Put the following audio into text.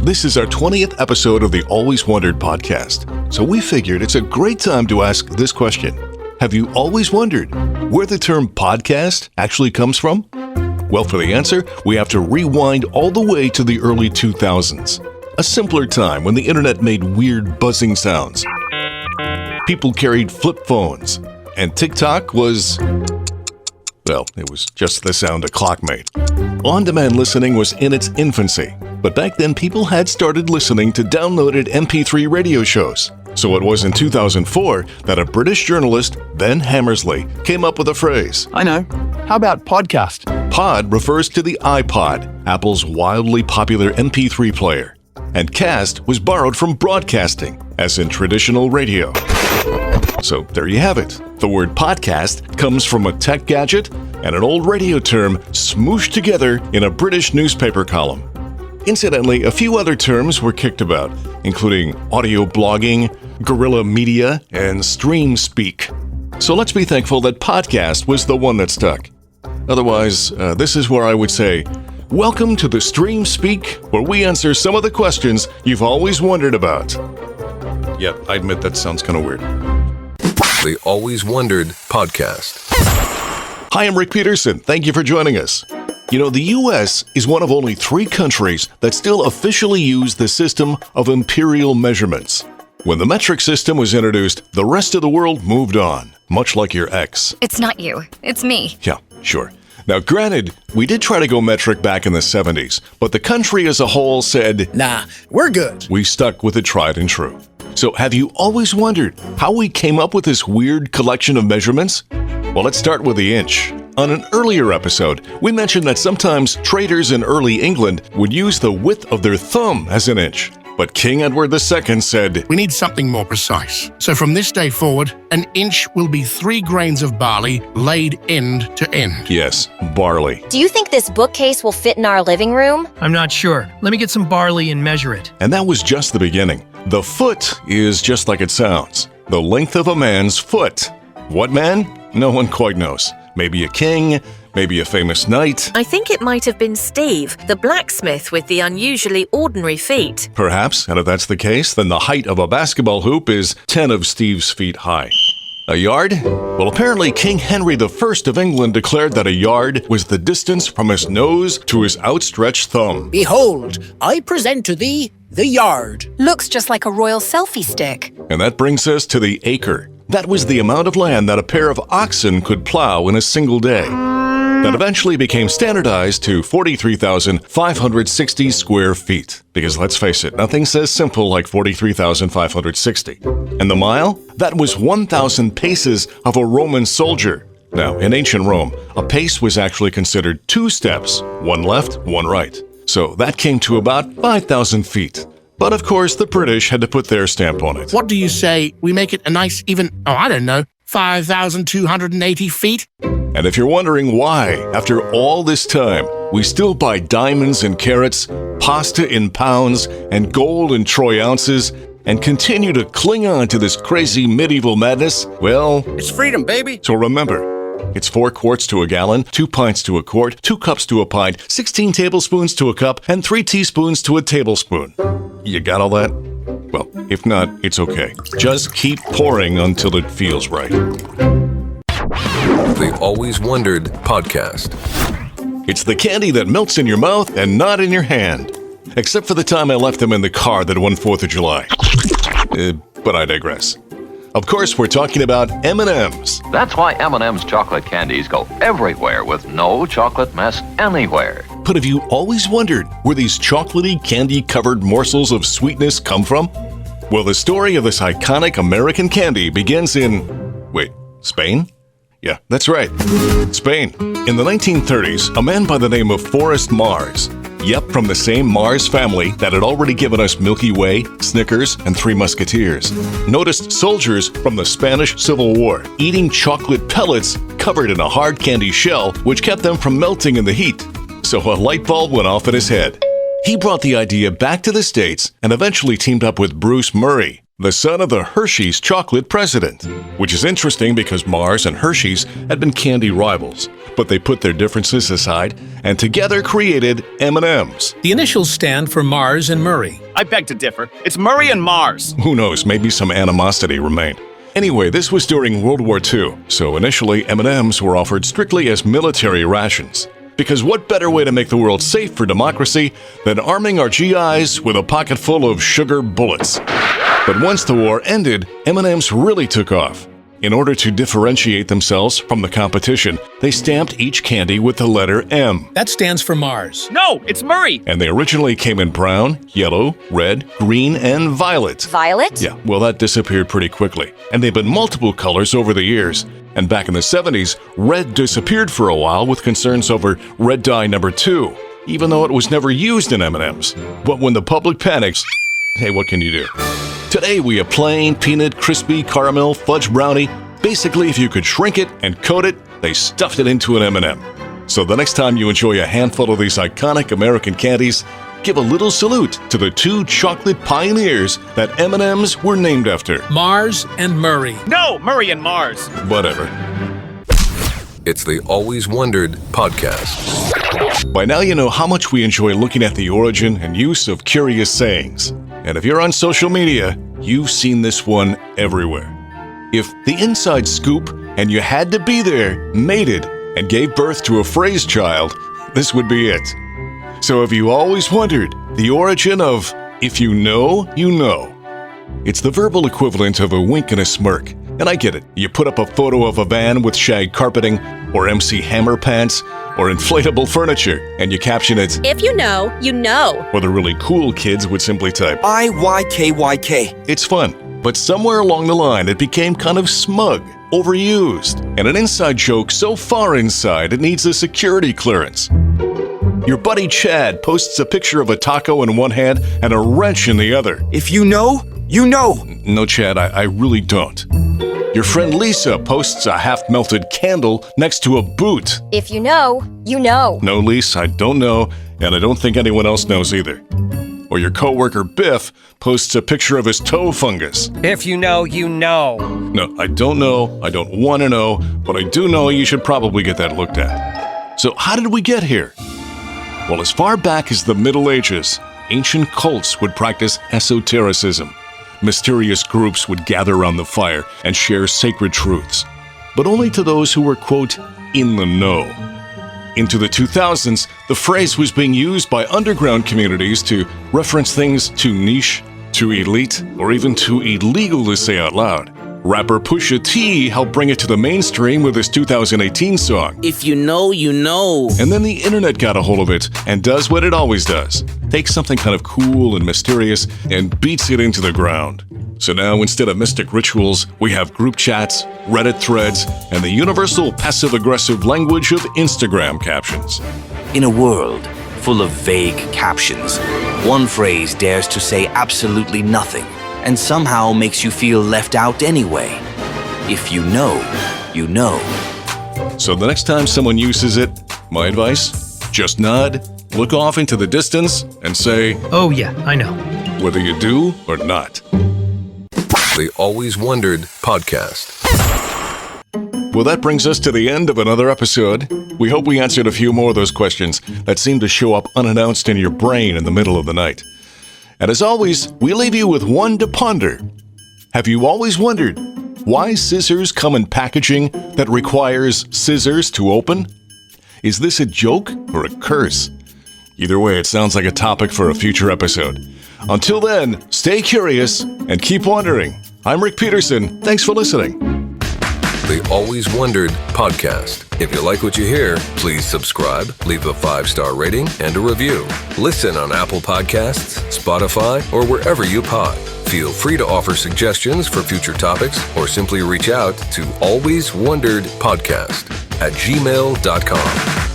This is our 20th episode of the Always Wondered podcast, so we figured it's a great time to ask this question. Have you always wondered where the term podcast actually comes from? Well, for the answer, we have to rewind all the way to the early 2000s, a simpler time when the internet made weird buzzing sounds. People carried flip phones, and TikTok was, well, it was just the sound a clock made. On-demand listening was in its infancy, but back then people had started listening to downloaded MP3 radio shows. So it was in 2004 that a British journalist, Ben Hammersley, came up with a phrase. I know. How about podcast? Pod refers to the iPod, Apple's wildly popular MP3 player. And cast was borrowed from broadcasting, as in traditional radio. So there you have it. The word podcast comes from a tech gadget and an old radio term smooshed together in a British newspaper column. Incidentally, a few other terms were kicked about, including audio blogging, guerrilla media, and stream speak. So let's be thankful that podcast was the one that stuck. Otherwise, this is where I would say, welcome to the Stream Speak, where we answer some of the questions you've always wondered about. Yeah, I admit that sounds kind of weird. The Always Wondered podcast. Hi, I'm Rick Peterson. Thank you for joining us. You know, the U.S. is one of only 3 countries that still officially use the system of imperial measurements. When the metric system was introduced, the rest of the world moved on, much like your ex. It's not you, it's me. Yeah, sure. Now, granted, we did try to go metric back in the 70s, but the country as a whole said, Nah, we're good. We stuck with the tried and true. So have you always wondered how we came up with this weird collection of measurements? Well, let's start with the inch. On an earlier episode, we mentioned that sometimes traders in early England would use the width of their thumb as an inch. But King Edward II said, We need something more precise. So from this day forward, an inch will be 3 grains of barley laid end to end. Yes, barley. Do you think this bookcase will fit in our living room? I'm not sure. Let me get some barley and measure it. And that was just the beginning. The foot is just like it sounds. The length of a man's foot. What man? No one quite knows. Maybe a king, maybe a famous knight. I think it might have been Steve, the blacksmith with the unusually ordinary feet. Perhaps, and if that's the case, then the height of a basketball hoop is 10 of Steve's feet high. A yard? Well, apparently King Henry I of England declared that a yard was the distance from his nose to his outstretched thumb. Behold, I present to thee the yard. Looks just like a royal selfie stick. And that brings us to the acre. That was the amount of land that a pair of oxen could plow in a single day. That eventually became standardized to 43,560 square feet. Because let's face it, nothing says simple like 43,560. And the mile? That was 1,000 paces of a Roman soldier. Now, in ancient Rome, a pace was actually considered 2 steps, one left, one right. So that came to about 5,000 feet. But of course, the British had to put their stamp on it. What do you say we make it a nice even, 5,280 feet? And if you're wondering why, after all this time, we still buy diamonds in carats, pasta in pounds, and gold in troy ounces, and continue to cling on to this crazy medieval madness, well, It's freedom, baby. so remember, it's 4 quarts to a gallon, 2 pints to a quart, 2 cups to a pint, 16 tablespoons to a cup, and 3 teaspoons to a tablespoon. You got all that? Well, if not, it's okay. Just keep pouring until it feels right. The Always Wondered podcast. It's the candy that melts in your mouth and not in your hand. Except for the time I left them in the car that won 4th of July. But I digress. Of course, we're talking about M&Ms. That's why M&M's chocolate candies go everywhere with no chocolate mess anywhere. But have you always wondered where these chocolatey, candy-covered morsels of sweetness come from? Well, the story of this iconic American candy begins in, Spain? Yeah, that's right. Spain. In the 1930s, a man by the name of Forrest Mars, from the same Mars family that had already given us Milky Way, Snickers, and Three Musketeers, noticed soldiers from the Spanish Civil War eating chocolate pellets covered in a hard candy shell, which kept them from melting in the heat. So a light bulb went off in his head. He brought the idea back to the States and eventually teamed up with Bruce Murray, the son of the Hershey's chocolate president, which is interesting because Mars and Hershey's had been candy rivals, but they put their differences aside and together created M&Ms. The initials stand for Mars and Murray. I beg to differ. It's Murray and Mars. Who knows, maybe some animosity remained. Anyway, this was during World War II, so initially M&Ms were offered strictly as military rations. Because what better way to make the world safe for democracy than arming our GIs with a pocket full of sugar bullets? But once the war ended, M&Ms really took off. In order to differentiate themselves from the competition, they stamped each candy with the letter M. That stands for Mars. No, it's Murray. And they originally came in brown, yellow, red, green, and violet. Violet? Yeah, well, that disappeared pretty quickly. And they've been multiple colors over the years. And back in the 70s, red disappeared for a while with concerns over red dye number 2, even though it was never used in M&Ms. But when the public panics, hey, what can you do? Today we have plain, peanut, crispy, caramel, fudge brownie. Basically, if you could shrink it and coat it, they stuffed it into an M&M. So the next time you enjoy a handful of these iconic American candies, give a little salute to the two chocolate pioneers that M&Ms were named after. Mars and Murray. No, Murray and Mars. Whatever. It's the Always Wondered podcast. By now you know how much we enjoy looking at the origin and use of curious sayings. And if you're on social media, you've seen this one everywhere. If the inside scoop and you had to be there mated and gave birth to a phrase child, this would be it. So have you always wondered the origin of if you know, you know? It's the verbal equivalent of a wink and a smirk. And I get it. You put up a photo of a van with shag carpeting, or MC Hammer pants, or inflatable furniture, and you caption it, If you know, you know. or the really cool kids would simply type, IYKYK. It's fun, but somewhere along the line it became kind of smug, overused, and an inside joke so far inside it needs a security clearance. Your buddy Chad posts a picture of a taco in one hand and a wrench in the other. If you know, you know. No, Chad, I really don't. Your friend Lisa posts a half-melted candle next to a boot. If you know, you know. No, Lisa, I don't know, and I don't think anyone else knows either. Or your coworker Biff posts a picture of his toe fungus. If you know, you know. No, I don't know, I don't want to know, but I do know you should probably get that looked at. So how did we get here? Well, as far back as the Middle Ages, ancient cults would practice esotericism. Mysterious groups would gather around the fire and share sacred truths, but only to those who were, quote, in the know. Into the 2000s, the phrase was being used by underground communities to reference things too niche, too elite, or even too illegal to say out loud. Rapper Pusha T helped bring it to the mainstream with his 2018 song, If you know, you know. and then the internet got a hold of it and does what it always does. Takes something kind of cool and mysterious and beats it into the ground. So now instead of mystic rituals, we have group chats, Reddit threads, and the universal passive-aggressive language of Instagram captions. In a world full of vague captions, one phrase dares to say absolutely nothing and somehow makes you feel left out anyway. If you know, you know. So the next time someone uses it, my advice, just nod, look off into the distance, and say, Oh yeah, I know. whether you do or not. The Always Wondered podcast. Well, that brings us to the end of another episode. We hope we answered a few more of those questions that seem to show up unannounced in your brain in the middle of the night. And as always, we leave you with one to ponder. Have you always wondered why scissors come in packaging that requires scissors to open? Is this a joke or a curse? Either way, it sounds like a topic for a future episode. Until then, stay curious and keep wondering. I'm Rick Peterson. Thanks for listening. The Always Wondered podcast. If you like what you hear, please subscribe, leave a 5-star rating, and a review. Listen on Apple Podcasts, Spotify, or wherever you pod. Feel free to offer suggestions for future topics or simply reach out to alwayswonderedpodcast@gmail.com.